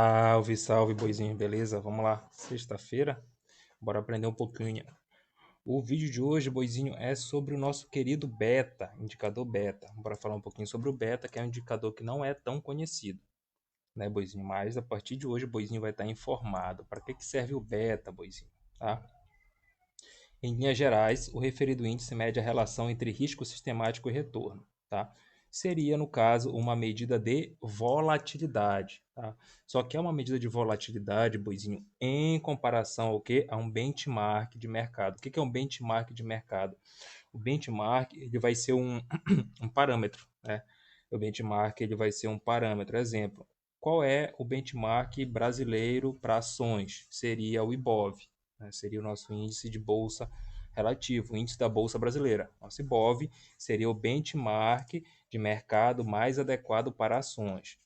Salve, salve, boizinho, beleza? Vamos lá, sexta-feira, bora aprender um pouquinho. O vídeo de hoje, boizinho, é sobre o nosso querido beta, indicador beta. Bora falar um pouquinho sobre o beta, que é um indicador que não é tão conhecido, né, boizinho? Mas a partir de hoje, o boizinho vai estar informado. Para que serve o beta, boizinho? Tá? Em linhas gerais, o referido índice mede a relação entre risco sistemático e retorno, tá? Seria, no caso, uma medida de volatilidade, tá? Só que é uma medida de volatilidade, boizinho, em comparação ao quê? A um benchmark de mercado. O que é um benchmark de mercado? O benchmark ele vai ser um parâmetro, né? O benchmark ele vai ser um parâmetro. Exemplo, qual é o benchmark brasileiro para ações? Seria o IBOV, né? Seria o nosso índice de bolsa relativo, o índice da bolsa brasileira. Nosso IBOV seria o benchmark de mercado mais adequado para ações.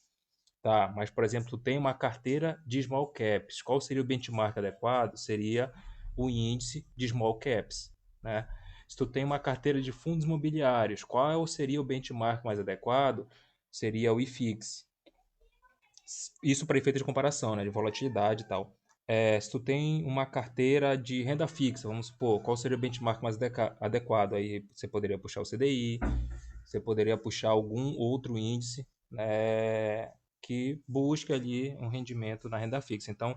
Tá, mas por exemplo, tem uma carteira de small caps. Qual seria o benchmark adequado? Seria o índice de small caps, né? Se tu tem uma carteira de fundos imobiliários, qual seria o benchmark mais adequado? Seria o IFIX. Isso para efeito de comparação, né? De volatilidade e tal. Se tu tem uma carteira de renda fixa, vamos supor, qual seria o benchmark mais adequado? Aí você poderia puxar o CDI, você poderia puxar algum outro índice, né, que busque ali um rendimento na renda fixa. Então,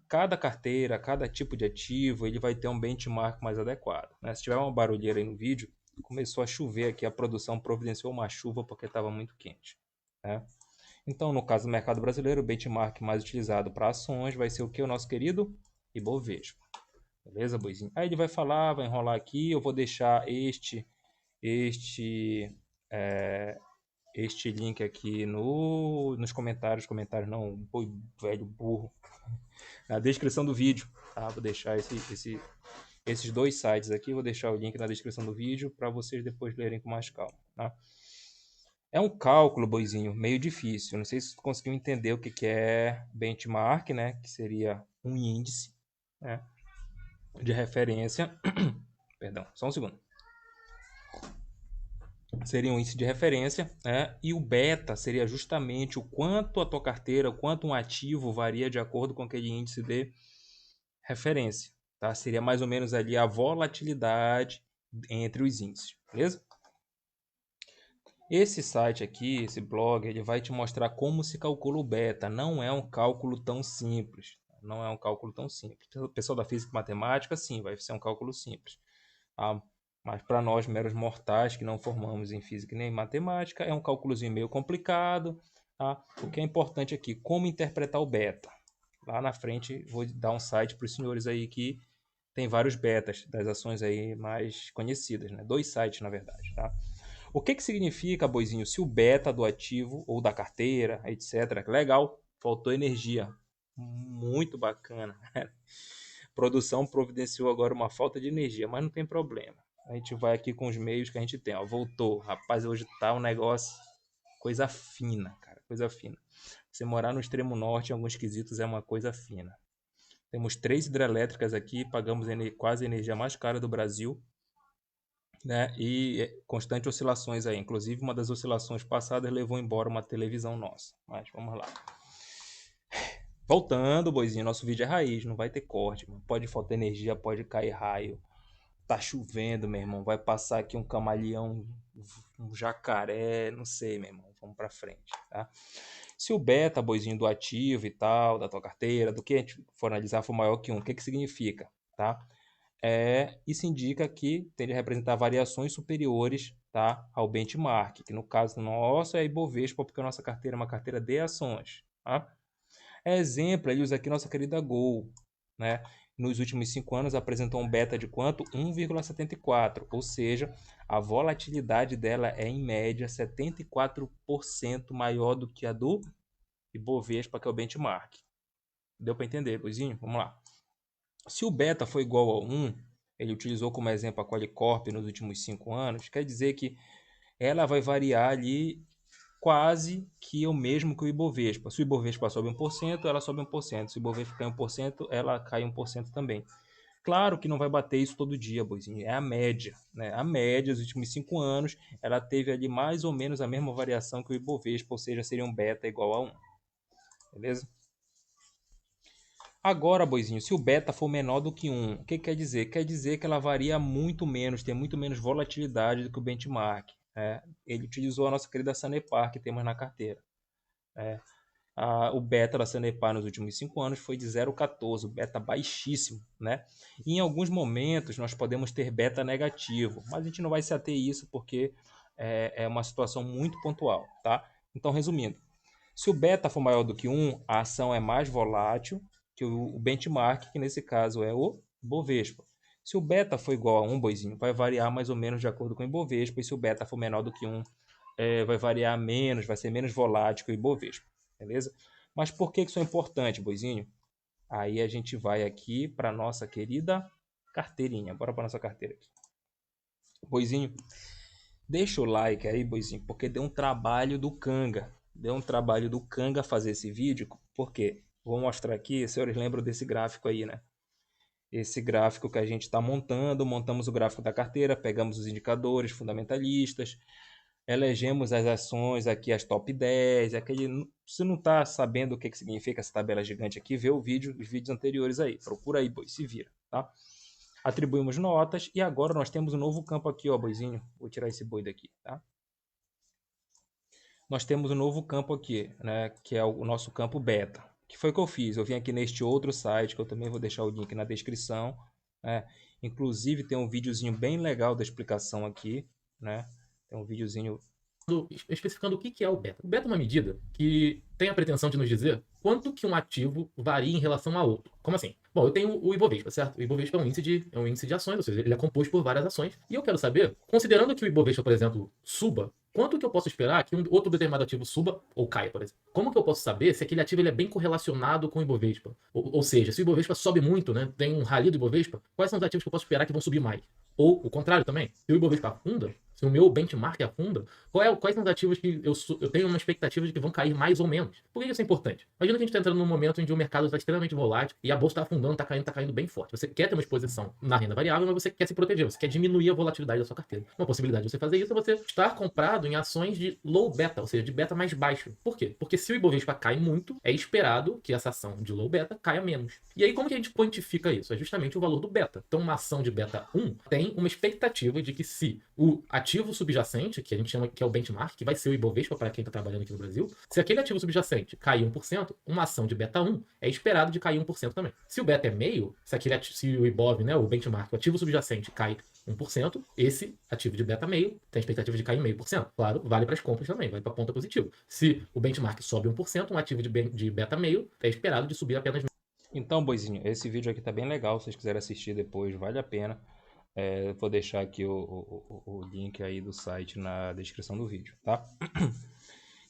cada carteira, cada tipo de ativo, ele vai ter um benchmark mais adequado, né? Se tiver uma barulheira aí no vídeo, começou a chover aqui, a produção providenciou uma chuva porque estava muito quente, né? Então, no caso do mercado brasileiro, o benchmark mais utilizado para ações vai ser o que? O nosso querido Ibovespa. Beleza, boizinho? Aí ele vai falar, vai enrolar aqui, eu vou deixar este, é, este link aqui nos comentários não, boi velho burro, na descrição do vídeo, tá? Vou deixar esses dois sites aqui, vou deixar o link na descrição do vídeo para vocês depois lerem com mais calma, tá? É um cálculo, boizinho, meio difícil. Não sei se você conseguiu entender o que é benchmark, né? Que seria um índice, né, de referência. Perdão, só um segundo. Seria um índice de referência, né? E o beta seria justamente o quanto a tua carteira, o quanto um ativo varia de acordo com aquele índice de referência, tá? Seria mais ou menos ali a volatilidade entre os índices, beleza? Esse site aqui, esse blog, ele vai te mostrar como se calcula o beta. Não é um cálculo tão simples. Não é um cálculo tão simples. O pessoal da física e matemática, sim, vai ser um cálculo simples. Tá? Mas para nós, meros mortais, que não formamos em física nem em matemática, é um cálculozinho meio complicado. Tá? O que é importante aqui, como interpretar o beta. Lá na frente, vou dar um site para os senhores aí que tem vários betas das ações aí mais conhecidas, né? Dois sites, na verdade, tá? O que significa, boizinho, se o beta do ativo ou da carteira, etc. Legal, faltou energia. Muito bacana. A produção providenciou agora uma falta de energia, mas não tem problema. A gente vai aqui com os meios que a gente tem. Ó, voltou. Rapaz, hoje tá um negócio... Coisa fina, cara. Coisa fina. Você morar no extremo norte, em alguns quesitos, é uma coisa fina. Temos 3 hidrelétricas aqui, pagamos quase a energia mais cara do Brasil, né? E constantes oscilações aí. Inclusive, uma das oscilações passadas levou embora uma televisão nossa. Mas vamos lá. Voltando, boizinho, nosso vídeo é raiz, não vai ter corte, mano. Pode faltar energia, pode cair raio. Tá chovendo, meu irmão. Vai passar aqui um camaleão, um jacaré, não sei, meu irmão. Vamos pra frente, tá? Se o beta, boizinho, do ativo e tal, da tua carteira, do que a gente for analisar, for maior que 1, o que significa, tá? Isso indica que tende a representar variações superiores, tá, ao benchmark, que no caso nosso é a Ibovespa, porque a nossa carteira é uma carteira de ações. Tá? Exemplo, ele usa aqui nossa querida Gol, né? Nos últimos 5 anos apresentou um beta de quanto? 1,74, ou seja, a volatilidade dela é em média 74% maior do que a do Ibovespa, que é o benchmark. Deu para entender, coisinho? Vamos lá. Se o beta for igual a 1, ele utilizou como exemplo a Qualicorp nos últimos 5 anos, quer dizer que ela vai variar ali quase que o mesmo que o Ibovespa. Se o Ibovespa sobe 1%, ela sobe 1%. Se o Ibovespa cai 1%, ela cai 1% também. Claro que não vai bater isso todo dia, boizinho. É a média, né? A média dos últimos 5 anos, ela teve ali mais ou menos a mesma variação que o Ibovespa, ou seja, seria um beta igual a 1. Beleza? Agora, boizinho, se o beta for menor do que 1, o que quer dizer? Quer dizer que ela varia muito menos, tem muito menos volatilidade do que o benchmark. Ele utilizou a nossa querida Sanepar que temos na carteira. O beta da Sanepar nos últimos 5 anos foi de 0,14, o beta baixíssimo, né? E em alguns momentos nós podemos ter beta negativo, mas a gente não vai se ater a isso porque é uma situação muito pontual, tá? Então, resumindo, se o beta for maior do que 1, a ação é mais volátil que o benchmark, que nesse caso é o Bovespa. Se o beta for igual a 1, boizinho, vai variar mais ou menos de acordo com o Ibovespa, e se o beta for menor do que 1, vai variar menos, vai ser menos volátil que o Ibovespa, beleza? Mas por que isso é importante, boizinho? Aí a gente vai aqui para nossa querida carteirinha. Bora para nossa carteira aqui. Boizinho, deixa o like aí, boizinho, porque deu um trabalho do Canga. Deu um trabalho do Canga fazer esse vídeo, porque vou mostrar aqui, os senhores lembram desse gráfico aí, né? Esse gráfico que a gente está montamos o gráfico da carteira, pegamos os indicadores fundamentalistas, elegemos as ações aqui, as top 10, se não está sabendo o que significa essa tabela gigante aqui, vê os vídeos anteriores aí, procura aí, boi, se vira, tá? Atribuímos notas e agora nós temos um novo campo aqui, ó, boizinho, vou tirar esse boi daqui, tá? Nós temos um novo campo aqui, né, que é o nosso campo beta. O que foi que eu fiz? Eu vim aqui neste outro site, que eu também vou deixar o link na descrição, né? Inclusive tem um videozinho bem legal da explicação aqui, né? Tem um videozinho especificando o que é o beta. O beta é uma medida que tem a pretensão de nos dizer quanto que um ativo varia em relação a outro. Como assim? Bom, eu tenho o Ibovespa, certo? O Ibovespa é um índice de ações, ou seja, ele é composto por várias ações. E eu quero saber, considerando que o Ibovespa, por exemplo, suba, quanto que eu posso esperar que um outro determinado ativo suba ou caia, por exemplo? Como que eu posso saber se aquele ativo ele é bem correlacionado com o Ibovespa? Ou seja, se o Ibovespa sobe muito, né, tem um rally do Ibovespa, quais são os ativos que eu posso esperar que vão subir mais? Ou o contrário também, se o Ibovespa afunda, se o meu benchmark afunda, quais são os ativos que eu tenho uma expectativa de que vão cair mais ou menos? Por que isso é importante? Imagina que a gente está entrando num momento em que o mercado está extremamente volátil e a bolsa está afundando, está caindo bem forte. Você quer ter uma exposição na renda variável, mas você quer se proteger, você quer diminuir a volatilidade da sua carteira. Uma possibilidade de você fazer isso é você estar comprado em ações de low beta, ou seja, de beta mais baixo. Por quê? Porque se o Ibovespa cai muito, é esperado que essa ação de low beta caia menos. E aí, como que a gente quantifica isso? É justamente o valor do beta. Então, uma ação de beta 1 tem uma expectativa de que se o ativo subjacente, que a gente chama que é o benchmark, que vai ser o Ibovespa para quem está trabalhando aqui no Brasil, se aquele ativo subjacente cair 1%, uma ação de beta 1 é esperado de cair 1% também. Se o beta é meio, se o Ibov, né, o benchmark, o ativo subjacente cai 1%, esse ativo de beta meio tem a expectativa de cair 0,5%. Claro, vale para as compras também, vale para a ponta positiva. Se o benchmark sobe 1%, um ativo de beta meio é esperado de subir apenas. Então, boizinho, esse vídeo aqui tá bem legal. Se vocês quiserem assistir depois, vale a pena. Vou deixar aqui o link aí do site na descrição do vídeo, tá?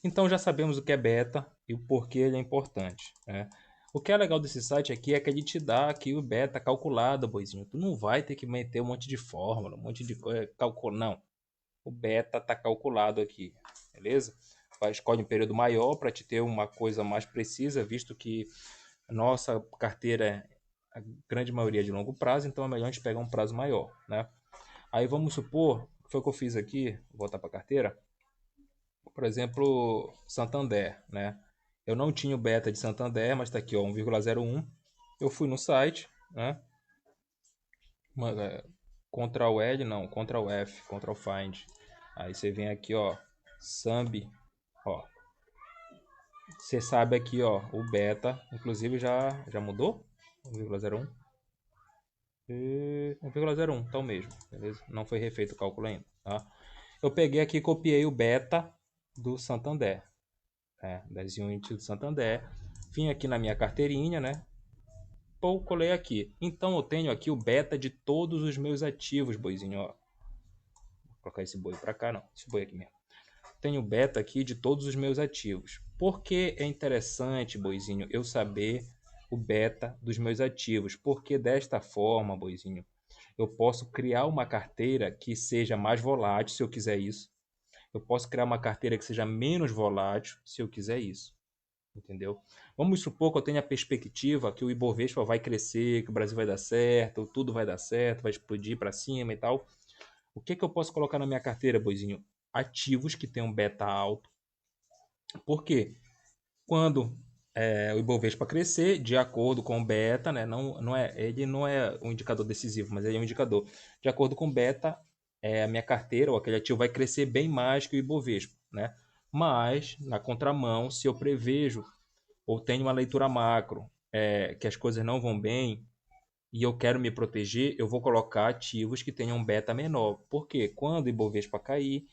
Então já sabemos o que é beta e o porquê ele é importante, né? O que é legal desse site aqui é que ele te dá aqui o beta calculado, boizinho. Tu não vai ter que meter um monte de fórmula, um monte de cálculo, não. O beta tá calculado aqui, beleza? Escolhe um período maior para te ter uma coisa mais precisa, visto que a nossa carteira, a grande maioria é de longo prazo, então é melhor a gente pegar um prazo maior, né? Aí vamos supor, foi o que eu fiz aqui, vou voltar para a carteira, por exemplo, Santander, né? Eu não tinha o beta de Santander, mas está aqui, ó, 1,01. Eu fui no site, né? Ctrl L, não, Ctrl F, Ctrl Find. Aí você vem aqui, ó, Sambi, ó. Você sabe aqui, ó, o beta, inclusive já mudou? 1,01. 1,01, tá o mesmo, beleza? Não foi refeito o cálculo ainda, tá? Eu peguei aqui e copiei o beta do Santander, das units do Santander. Vim aqui na minha carteirinha, né? Pô, colei aqui. Então eu tenho aqui o beta de todos os meus ativos, boizinho, ó. Vou colocar esse boi pra cá, não. Esse boi aqui mesmo. Tenho beta aqui de todos os meus ativos. Por que é interessante, boizinho, eu saber o beta dos meus ativos? Porque desta forma, boizinho, eu posso criar uma carteira que seja mais volátil, se eu quiser isso. Eu posso criar uma carteira que seja menos volátil, se eu quiser isso. Entendeu? Vamos supor que eu tenha a perspectiva que o Ibovespa vai crescer, que o Brasil vai dar certo, tudo vai dar certo, vai explodir para cima e tal. O que eu posso colocar na minha carteira, boizinho? Ativos que tenham beta alto. Por quê? Quando o Ibovespa crescer de acordo com o beta, né? Ele não é um indicador decisivo, mas ele é um indicador. De acordo com o beta, a minha carteira ou aquele ativo vai crescer bem mais que o Ibovespa, né? Mas, na contramão, se eu prevejo ou tenho uma leitura macro que as coisas não vão bem e eu quero me proteger, eu vou colocar ativos que tenham um beta menor. Porque quando o Ibovespa cair,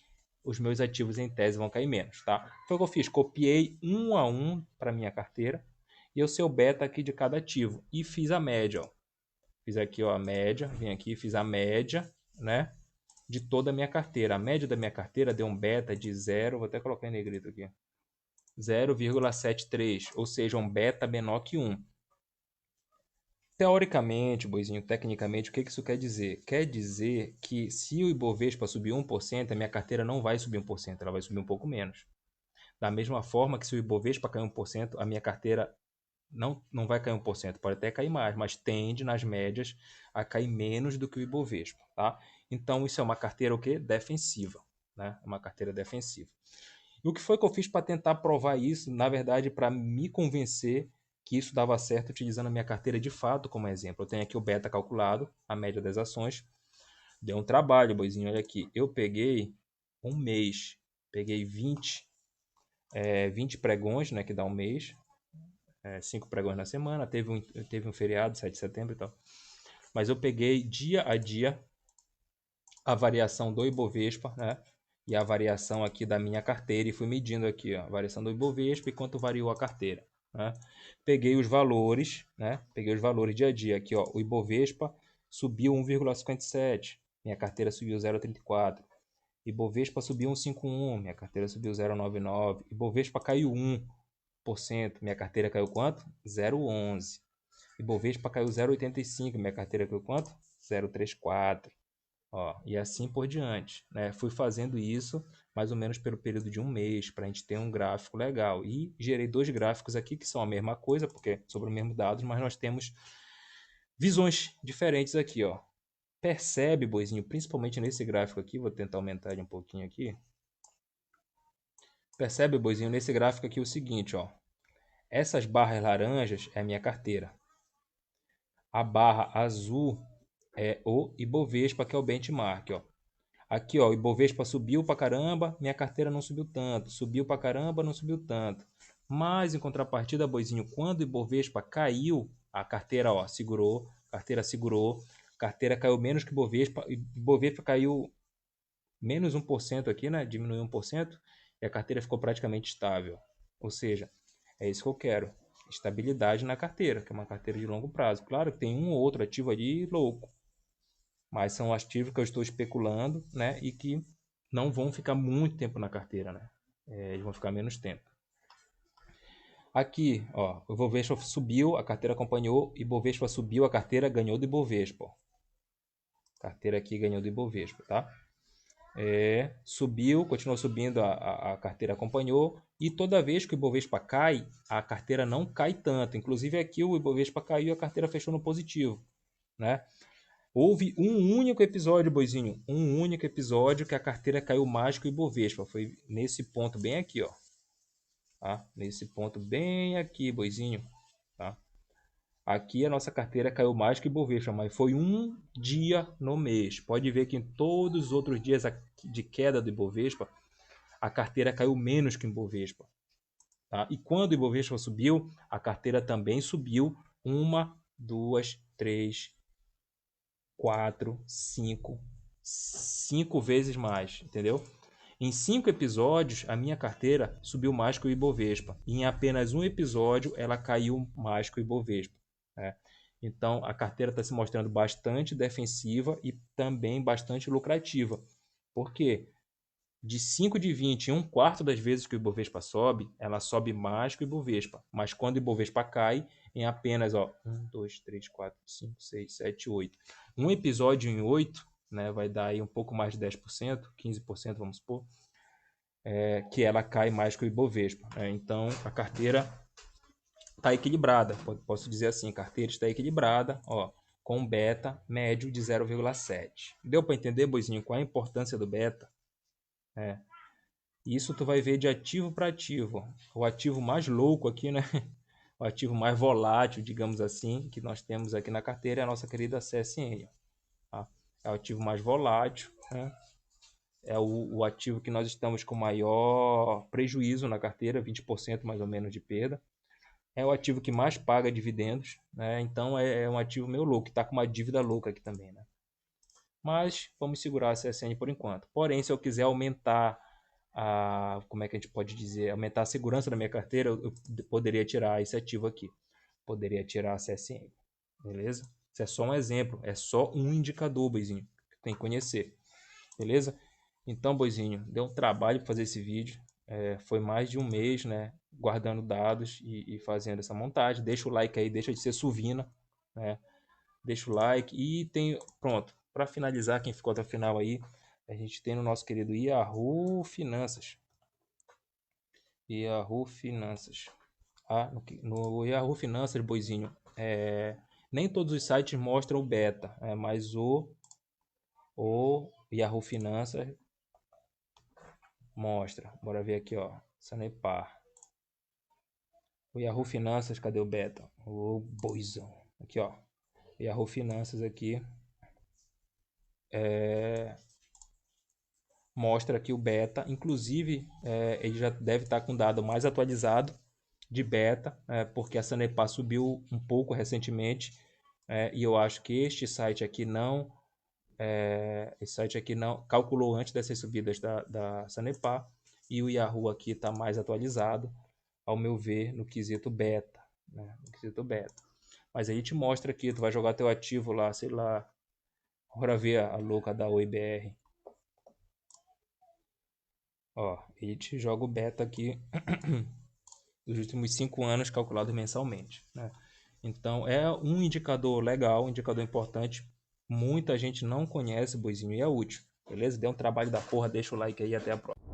os meus ativos em tese vão cair menos, tá? Foi o que eu fiz, copiei um a um para minha carteira e eu sei o beta aqui de cada ativo e fiz a média, ó. Fiz aqui, ó, a média, vim aqui, fiz a média, né, de toda a minha carteira. A média da minha carteira deu um beta de 0, vou até colocar em negrito aqui, 0,73, ou seja, um beta menor que 1. Teoricamente, Boizinho, tecnicamente, o que isso quer dizer? Quer dizer que se o Ibovespa subir 1%, a minha carteira não vai subir 1%, ela vai subir um pouco menos. Da mesma forma que se o Ibovespa cair 1%, a minha carteira não vai cair 1%, pode até cair mais, mas tende nas médias a cair menos do que o Ibovespa, tá? Então isso é uma carteira o quê? Defensiva, né? Uma carteira defensiva. E o que foi que eu fiz para tentar provar isso? Na verdade, para me convencer que isso dava certo utilizando a minha carteira de fato como exemplo. Eu tenho aqui o beta calculado, a média das ações. Deu um trabalho, Boizinho, olha aqui. Eu peguei um mês, peguei 20 pregões, né, que dá um mês, 5 pregões na semana, teve um feriado, 7 de setembro e tal. Mas eu peguei dia a dia a variação do Ibovespa, né, e a variação aqui da minha carteira e fui medindo aqui, ó, a variação do Ibovespa e quanto variou a carteira, né. Peguei os valores, né, peguei os valores dia a dia aqui, ó, o Ibovespa subiu 1,57, minha carteira subiu 0,34. Ibovespa subiu 1,51, minha carteira subiu 0,99. Ibovespa caiu 1%, minha carteira caiu quanto? 0,11. Ibovespa caiu 0,85, minha carteira caiu quanto? 0,34. Ó, e assim por diante, né? Fui fazendo isso mais ou menos pelo período de um mês, para a gente ter um gráfico legal. E gerei dois gráficos aqui que são a mesma coisa, porque sobre o mesmo dados, mas nós temos visões diferentes aqui, ó. Percebe, Boizinho, principalmente nesse gráfico aqui, vou tentar aumentar ele um pouquinho aqui. Percebe, Boizinho, nesse gráfico aqui o seguinte, ó. Essas barras laranjas é a minha carteira. A barra azul é o Ibovespa, que é o benchmark, ó. Aqui, ó, o Ibovespa subiu pra caramba, minha carteira não subiu tanto. Subiu pra caramba, não subiu tanto. Mas, em contrapartida, Boizinho, quando o Ibovespa caiu, a carteira, ó, segurou, carteira segurou, carteira caiu menos que o Ibovespa, Ibovespa caiu menos 1% aqui, né? Diminuiu 1%, e a carteira ficou praticamente estável. Ou seja, é isso que eu quero. Estabilidade na carteira, que é uma carteira de longo prazo. Claro que tem um ou outro ativo ali louco, mas são ativos que eu estou especulando, né? E que não vão ficar muito tempo na carteira, né? Eles vão ficar menos tempo. Aqui, ó, o Ibovespa subiu, a carteira acompanhou, Ibovespa subiu, a carteira ganhou do Ibovespa. Carteira aqui ganhou do Ibovespa, tá? Subiu, continuou subindo, a carteira acompanhou, e toda vez que o Ibovespa cai, a carteira não cai tanto. Inclusive aqui o Ibovespa caiu e a carteira fechou no positivo, né? Houve um único episódio, Boizinho, um único episódio que a carteira caiu mais que o Ibovespa. Foi nesse ponto bem aqui, ó. Tá? Nesse ponto bem aqui, Boizinho. Tá? Aqui a nossa carteira caiu mais que o Ibovespa, mas foi um dia no mês. Pode ver que em todos os outros dias de queda do Ibovespa, a carteira caiu menos que o Ibovespa. Tá? E quando o Ibovespa subiu, a carteira também subiu 1, 2, 3, 4, 5 vezes mais, entendeu? Em 5 episódios, a minha carteira subiu mais que o Ibovespa. E em apenas um episódio, ela caiu mais que o Ibovespa. Né? Então, a carteira está se mostrando bastante defensiva e também bastante lucrativa. Por quê? De 5 de 20, em um quarto das vezes que o Ibovespa sobe, ela sobe mais que o Ibovespa. Mas quando o Ibovespa cai, em apenas 1, 2, 3, 4, 5, 6, 7, 8. Um episódio em 8, né, vai dar aí um pouco mais de 10%, 15%, vamos supor, que ela cai mais que o Ibovespa. Né? Então, a carteira está equilibrada. Posso dizer assim, a carteira está equilibrada, ó, com um beta médio de 0,7. Deu para entender, Boizinho, qual a importância do beta? Isso tu vai ver de ativo para ativo. O ativo mais louco aqui, né? O ativo mais volátil, digamos assim, que nós temos aqui na carteira é a nossa querida CSN. Tá? É o ativo mais volátil, né? É o ativo que nós estamos com maior prejuízo na carteira, 20% mais ou menos de perda. É o ativo que mais paga dividendos, né? Então é um ativo meio louco, que está com uma dívida louca aqui também, né? Mas vamos segurar a CSN por enquanto. Porém, se eu quiser aumentar como é que a gente pode dizer, aumentar a segurança da minha carteira, eu poderia tirar esse ativo aqui. Poderia tirar a CSN, beleza? Isso é só um exemplo, é só um indicador, boizinho, que tem que conhecer, beleza? Então, boizinho, deu um trabalho fazer esse vídeo, foi mais de um mês, né, guardando dados e fazendo essa montagem. Deixa o like aí, deixa de ser suvina, né? Deixa o like e pronto, para finalizar, quem ficou até o final aí, a gente tem no nosso querido Yahoo Finanças. Yahoo Finanças. No Yahoo Finanças, boizinho, nem todos os sites mostram o beta, mas o Yahoo Finanças mostra. Bora ver aqui, ó, Sanepar. O Yahoo Finanças, cadê o beta? O boizão. Aqui, ó. Yahoo Finanças aqui. Mostra aqui o beta. Inclusive, ele já deve estar com dado mais atualizado de beta, porque a Sanepar subiu um pouco recentemente. E eu acho que este site aqui não calculou antes dessas subidas da Sanepar, e o Yahoo aqui está mais atualizado, ao meu ver, no quesito beta, né? No quesito beta. Mas aí te mostra aqui, tu vai jogar teu ativo lá, sei lá, bora ver a louca da OIBR. Ó, ele te joga o beta aqui dos últimos 5 anos calculado mensalmente, né? Então é um indicador legal, um indicador importante. Muita gente não conhece, boizinho, e é útil, beleza? Dê um trabalho da porra, deixa o like aí, até a próxima.